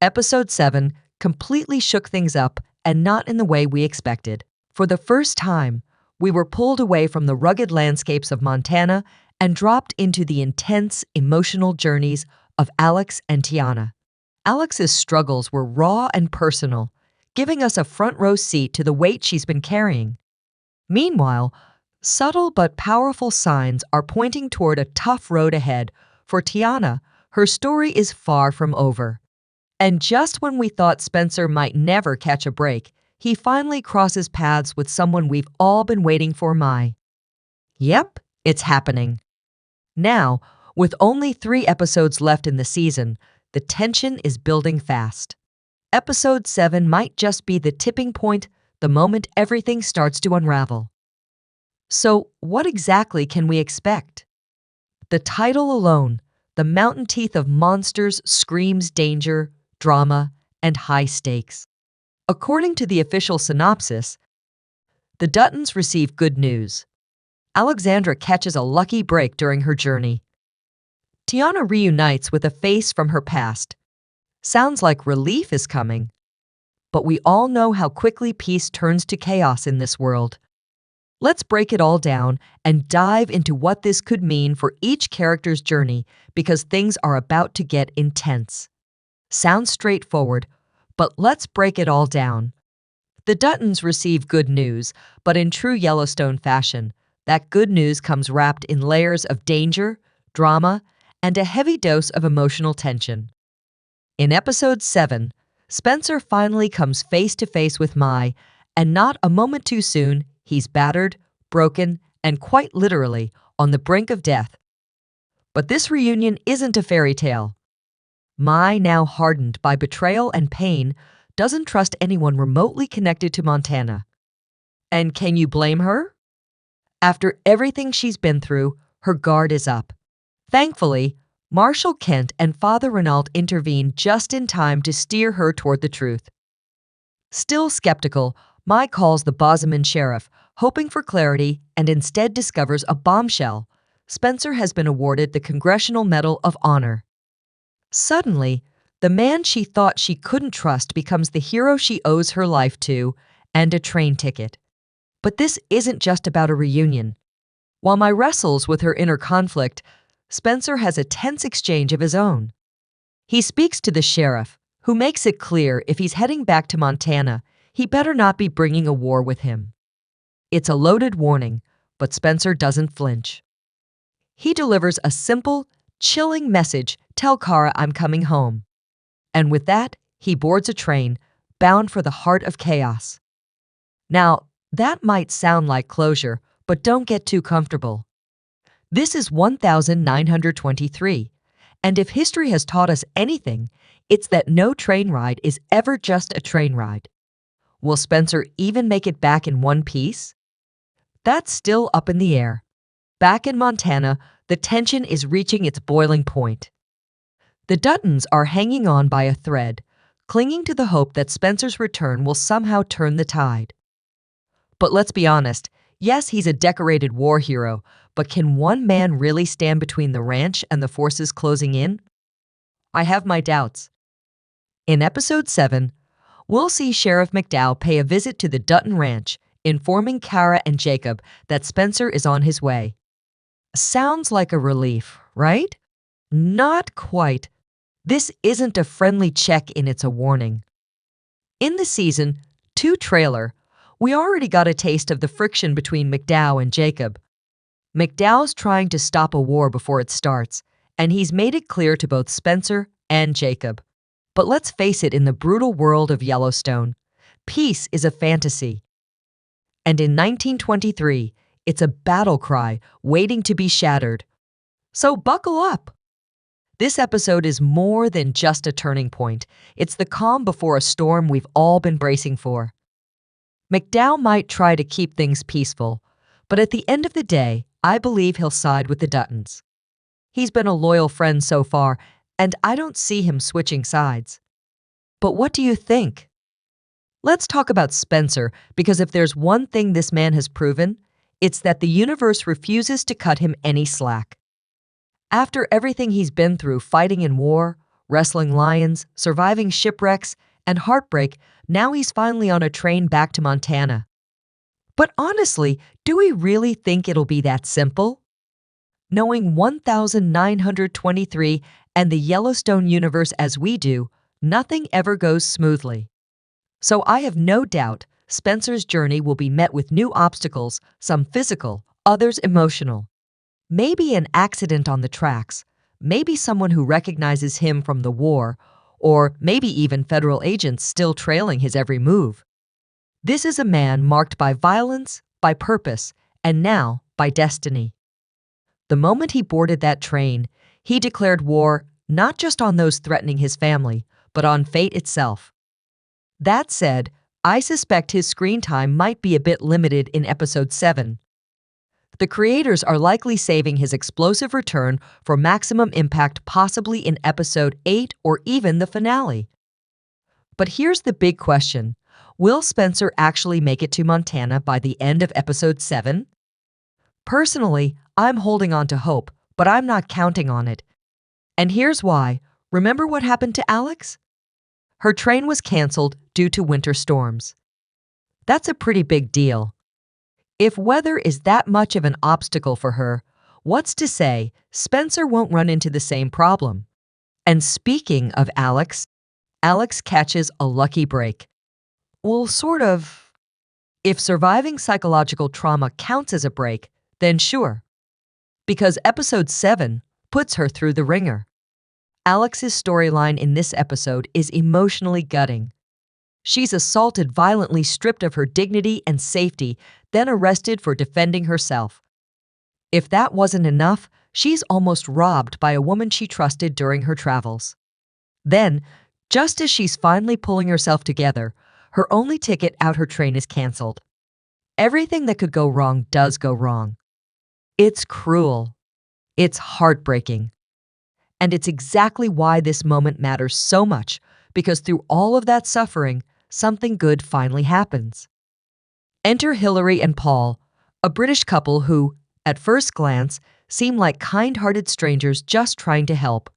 Episode 7 completely shook things up, and not in the way we expected. For the first time, we were pulled away from the rugged landscapes of Montana and dropped into the intense, emotional journeys of Alex and Tiana. Alex's struggles were raw and personal, giving us a front-row seat to the weight she's been carrying. Meanwhile, subtle but powerful signs are pointing toward a tough road ahead. For Tiana, her story is far from over. And just when we thought Spencer might never catch a break, he finally crosses paths with someone we've all been waiting for. Yep, it's happening. Now, with only 3 episodes left in the season, the tension is building fast. Episode 7 might just be the tipping point, the moment everything starts to unravel. So, what exactly can we expect? The title alone, the mountain teeth of monsters, screams danger, drama, and high stakes. According to the official synopsis, the Duttons receive good news. Alexandra catches a lucky break during her journey. Tiana reunites with a face from her past. Sounds like relief is coming. But we all know how quickly peace turns to chaos in this world. Let's break it all down and dive into what this could mean for each character's journey, because things are about to get intense. Sounds straightforward, but let's break it all down. The Duttons receive good news, but in true Yellowstone fashion, that good news comes wrapped in layers of danger, drama, and a heavy dose of emotional tension. In episode 7, Spencer finally comes face to face with Mai, and not a moment too soon, he's battered, broken, and quite literally on the brink of death. But this reunion isn't a fairy tale. Mai, now hardened by betrayal and pain, doesn't trust anyone remotely connected to Montana. And can you blame her? After everything she's been through, her guard is up. Thankfully, Marshall Kent and Father Renault intervene just in time to steer her toward the truth. Still skeptical, Mai calls the Bozeman sheriff, hoping for clarity, and instead discovers a bombshell. Spencer has been awarded the Congressional Medal of Honor. Suddenly, the man she thought she couldn't trust becomes the hero she owes her life to, and a train ticket. But this isn't just about a reunion. While Mai wrestles with her inner conflict, Spencer has a tense exchange of his own. He speaks to the sheriff, who makes it clear if he's heading back to Montana, he better not be bringing a war with him. It's a loaded warning, but Spencer doesn't flinch. He delivers a simple, chilling message: "Tell Kara I'm coming home." And with that, he boards a train, bound for the heart of chaos. Now, that might sound like closure, but don't get too comfortable. This is 1923, and if history has taught us anything, it's that no train ride is ever just a train ride. Will Spencer even make it back in one piece? That's still up in the air. Back in Montana, the tension is reaching its boiling point. The Duttons are hanging on by a thread, clinging to the hope that Spencer's return will somehow turn the tide. But let's be honest, yes, he's a decorated war hero, but can one man really stand between the ranch and the forces closing in? I have my doubts. In episode 7, we'll see Sheriff McDowell pay a visit to the Dutton ranch, informing Kara and Jacob that Spencer is on his way. Sounds like a relief, right? Not quite. This isn't a friendly check-in, it's a warning. In the Season 2 trailer, we already got a taste of the friction between McDowell and Jacob. McDowell's trying to stop a war before it starts, and he's made it clear to both Spencer and Jacob. But let's face it, in the brutal world of Yellowstone, peace is a fantasy. And in 1923, it's a battle cry waiting to be shattered. So buckle up. This episode is more than just a turning point. It's the calm before a storm we've all been bracing for. McDowell might try to keep things peaceful, but at the end of the day, I believe he'll side with the Duttons. He's been a loyal friend so far, and I don't see him switching sides. But what do you think? Let's talk about Spencer, because if there's one thing this man has proven, It's that the universe refuses to cut him any slack. After everything he's been through fighting in war, wrestling lions, surviving shipwrecks, and heartbreak, now he's finally on a train back to Montana. But honestly, do we really think it'll be that simple? Knowing 1923 and the Yellowstone universe as we do, nothing ever goes smoothly. So I have no doubt Spencer's journey will be met with new obstacles, some physical, others emotional. Maybe an accident on the tracks, maybe someone who recognizes him from the war, or maybe even federal agents still trailing his every move. This is a man marked by violence, by purpose, and now by destiny. The moment he boarded that train, he declared war not just on those threatening his family, but on fate itself. That said, I suspect his screen time might be a bit limited in episode 7. The creators are likely saving his explosive return for maximum impact, possibly in episode 8 or even the finale. But here's the big question. Will Spencer actually make it to Montana by the end of episode 7? Personally, I'm holding on to hope, but I'm not counting on it. And here's why. Remember what happened to Alex? Her train was canceled due to winter storms. That's a pretty big deal. If weather is that much of an obstacle for her, what's to say Spencer won't run into the same problem? And speaking of Alex catches a lucky break. Well, sort of. If surviving psychological trauma counts as a break, then sure. Because episode 7 puts her through the ringer. Alex's storyline in this episode is emotionally gutting. She's assaulted violently, stripped of her dignity and safety, then arrested for defending herself. If that wasn't enough, she's almost robbed by a woman she trusted during her travels. Then, just as she's finally pulling herself together, her only ticket out her train is canceled. Everything that could go wrong does go wrong. It's cruel. It's heartbreaking. And it's exactly why this moment matters so much, because through all of that suffering, something good finally happens. Enter Hillary and Paul, a British couple who, at first glance, seem like kind-hearted strangers just trying to help.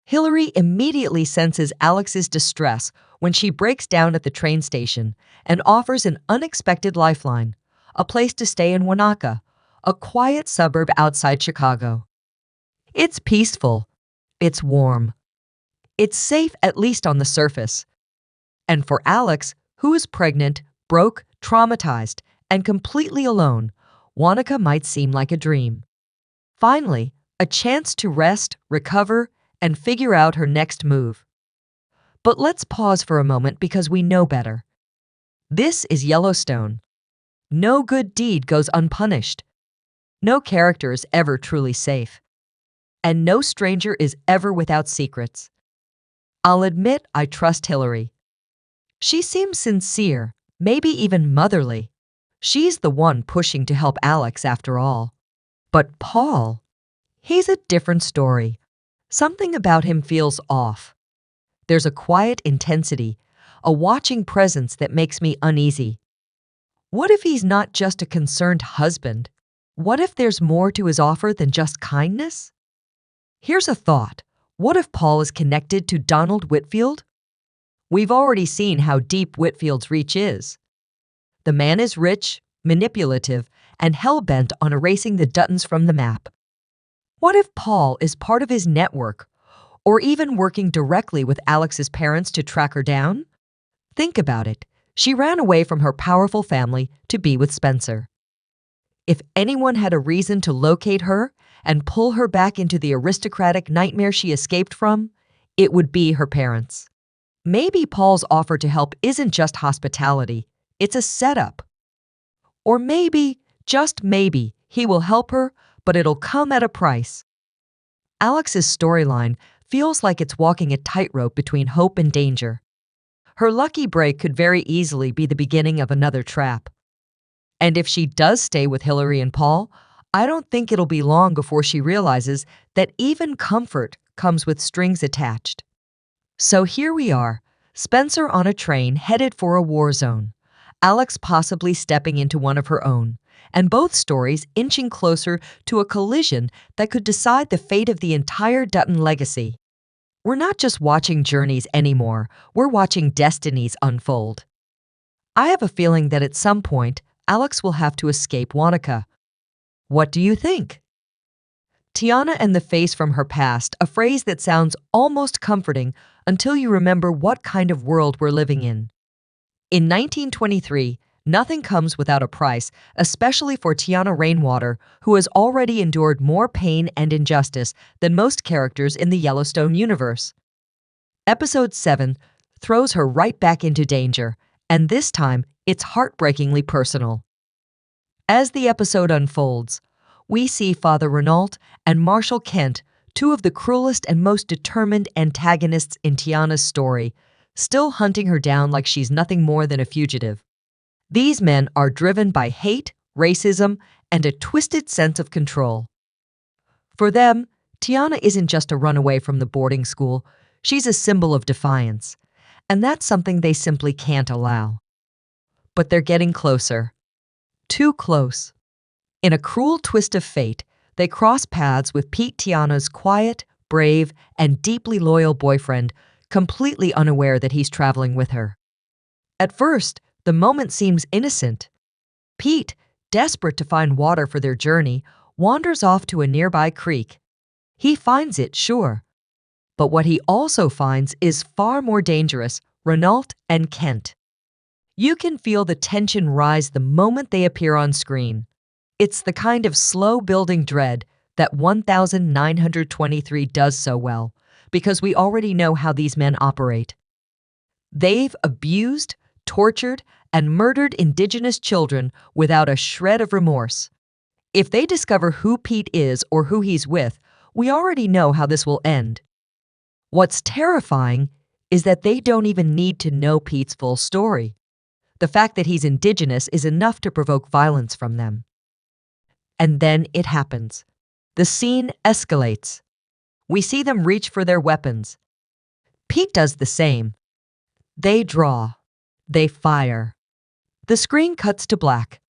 Hillary immediately senses Alex's distress when she breaks down at the train station and offers an unexpected lifeline, a place to stay in Wanaka, a quiet suburb outside Chicago. It's peaceful. It's warm. It's safe, at least on the surface. And for Alex, who is pregnant, broke, traumatized, and completely alone, Wanaka might seem like a dream. Finally, a chance to rest, recover, and figure out her next move. But let's pause for a moment because we know better. This is Yellowstone. No good deed goes unpunished. No character is ever truly safe. And no stranger is ever without secrets. I'll admit I trust Hillary. She seems sincere, maybe even motherly. She's the one pushing to help Alex after all. But Paul, he's a different story. Something about him feels off. There's a quiet intensity, a watching presence that makes me uneasy. What if he's not just a concerned husband? What if there's more to his offer than just kindness? Here's a thought. What if Paul is connected to Donald Whitfield? We've already seen how deep Whitfield's reach is. The man is rich, manipulative, and hell-bent on erasing the Duttons from the map. What if Paul is part of his network, or even working directly with Alex's parents to track her down? Think about it. She ran away from her powerful family to be with Spencer. If anyone had a reason to locate her and pull her back into the aristocratic nightmare she escaped from, it would be her parents. Maybe Paul's offer to help isn't just hospitality, it's a setup. Or maybe, just maybe, he will help her, but it'll come at a price. Alex's storyline feels like it's walking a tightrope between hope and danger. Her lucky break could very easily be the beginning of another trap. And if she does stay with Hillary and Paul, I don't think it'll be long before she realizes that even comfort comes with strings attached. So here we are, Spencer on a train headed for a war zone, Alex possibly stepping into one of her own, and both stories inching closer to a collision that could decide the fate of the entire Dutton legacy. We're not just watching journeys anymore, we're watching destinies unfold. I have a feeling that at some point, Alex will have to escape Wanaka. What do you think? Tiana and the face from her past, a phrase that sounds almost comforting until you remember what kind of world we're living in. In 1923, nothing comes without a price, especially for Tiana Rainwater, who has already endured more pain and injustice than most characters in the Yellowstone universe. Episode 7 throws her right back into danger, and this time it's heartbreakingly personal. As the episode unfolds, we see Father Renault and Marshall Kent, two of the cruelest and most determined antagonists in Tiana's story, still hunting her down like she's nothing more than a fugitive. These men are driven by hate, racism, and a twisted sense of control. For them, Tiana isn't just a runaway from the boarding school, she's a symbol of defiance, and that's something they simply can't allow. But they're getting closer. Too close. In a cruel twist of fate, they cross paths with Pete, Tiana's quiet, brave, and deeply loyal boyfriend, completely unaware that he's traveling with her. At first, the moment seems innocent. Pete, desperate to find water for their journey, wanders off to a nearby creek. He finds it, sure. But what he also finds is far more dangerous: Renault and Kent. You can feel the tension rise the moment they appear on screen. It's the kind of slow-building dread that 1923 does so well, because we already know how these men operate. They've abused, tortured, and murdered Indigenous children without a shred of remorse. If they discover who Pete is or who he's with, we already know how this will end. What's terrifying is that they don't even need to know Pete's full story. The fact that he's Indigenous is enough to provoke violence from them. And then it happens. The scene escalates. We see them reach for their weapons. Pete does the same. They draw. They fire. The screen cuts to black.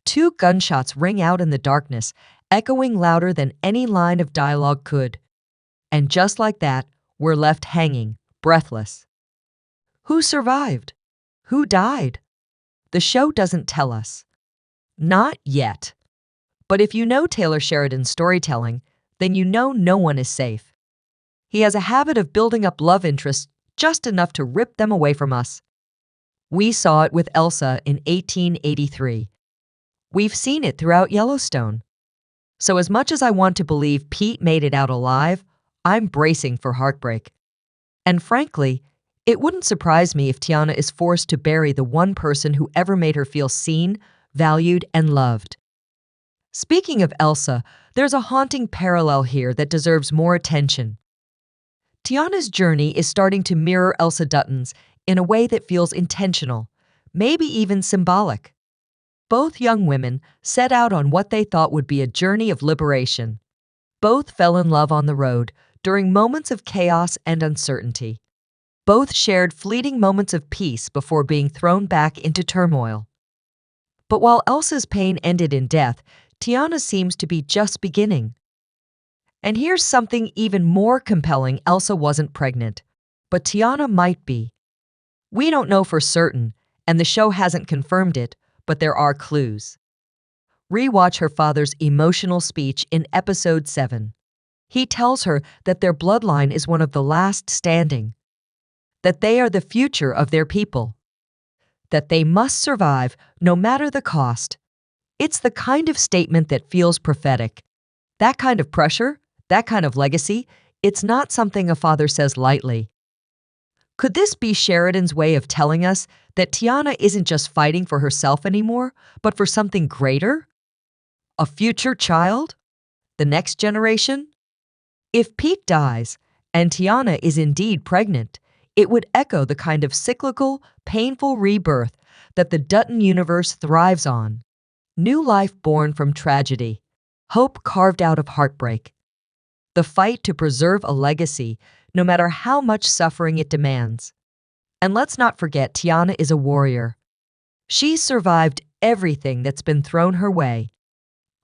2 gunshots ring out in the darkness, echoing louder than any line of dialogue could. And just like that, we're left hanging, breathless. Who survived? Who died? The show doesn't tell us. Not yet. But if you know Taylor Sheridan's storytelling, then you know no one is safe. He has a habit of building up love interests just enough to rip them away from us. We saw it with Elsa in 1883. We've seen it throughout Yellowstone. So as much as I want to believe Pete made it out alive, I'm bracing for heartbreak. And frankly, it wouldn't surprise me if Tiana is forced to bury the one person who ever made her feel seen, valued, and loved. Speaking of Elsa, there's a haunting parallel here that deserves more attention. Tiana's journey is starting to mirror Elsa Dutton's in a way that feels intentional, maybe even symbolic. Both young women set out on what they thought would be a journey of liberation. Both fell in love on the road during moments of chaos and uncertainty. Both shared fleeting moments of peace before being thrown back into turmoil. But while Elsa's pain ended in death, Tiana seems to be just beginning. And here's something even more compelling: Elsa wasn't pregnant, but Tiana might be. We don't know for certain, and the show hasn't confirmed it, but there are clues. Rewatch her father's emotional speech in episode 7. He tells her that their bloodline is one of the last standing, that they are the future of their people, that they must survive no matter the cost. It's the kind of statement that feels prophetic. That kind of pressure, that kind of legacy, it's not something a father says lightly. Could this be Sheridan's way of telling us that Tiana isn't just fighting for herself anymore, but for something greater? A future child? The next generation? If Pete dies, and Tiana is indeed pregnant, it would echo the kind of cyclical, painful rebirth that the Dutton universe thrives on. New life born from tragedy, hope carved out of heartbreak. The fight to preserve a legacy, no matter how much suffering it demands. And let's not forget, Tiana is a warrior. She's survived everything that's been thrown her way.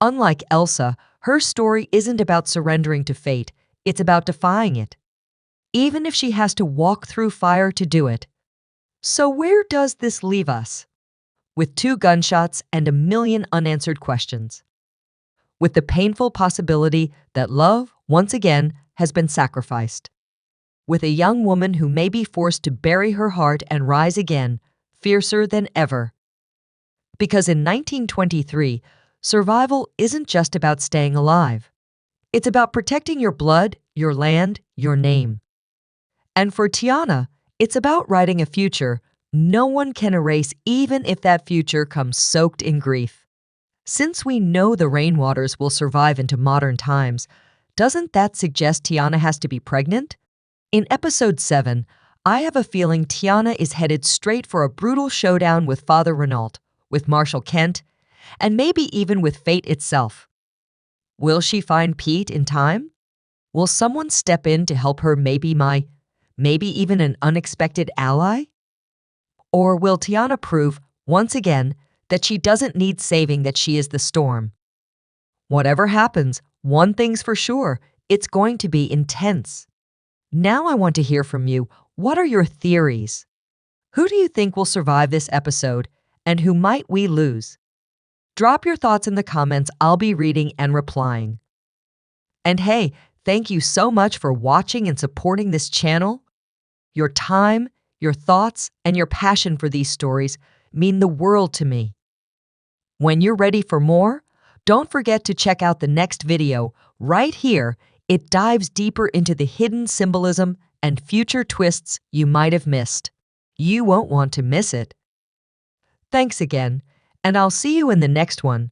Unlike Elsa, her story isn't about surrendering to fate, it's about defying it, even if she has to walk through fire to do it. So where does this leave us? With 2 gunshots and a million unanswered questions. With the painful possibility that love, once again, has been sacrificed. With a young woman who may be forced to bury her heart and rise again, fiercer than ever. Because in 1923, survival isn't just about staying alive. It's about protecting your blood, your land, your name. And for Tiana, it's about writing a future no one can erase, even if that future comes soaked in grief. Since we know the rainwaters will survive into modern times, doesn't that suggest Tiana has to be pregnant? In episode 7, I have a feeling Tiana is headed straight for a brutal showdown with Father Renault, with Marshal Kent, and maybe even with fate itself. Will she find Pete in time? Will someone step in to help her, maybe even an unexpected ally? Or will Tiana prove, once again, that she doesn't need saving, that she is the storm? Whatever happens, one thing's for sure, it's going to be intense. Now I want to hear from you. What are your theories? Who do you think will survive this episode, and who might we lose? Drop your thoughts in the comments. I'll be reading and replying. And hey, thank you so much for watching and supporting this channel. Your time, your thoughts, and your passion for these stories mean the world to me. When you're ready for more, don't forget to check out the next video right here. It dives deeper into the hidden symbolism and future twists you might have missed. You won't want to miss it. Thanks again, and I'll see you in the next one.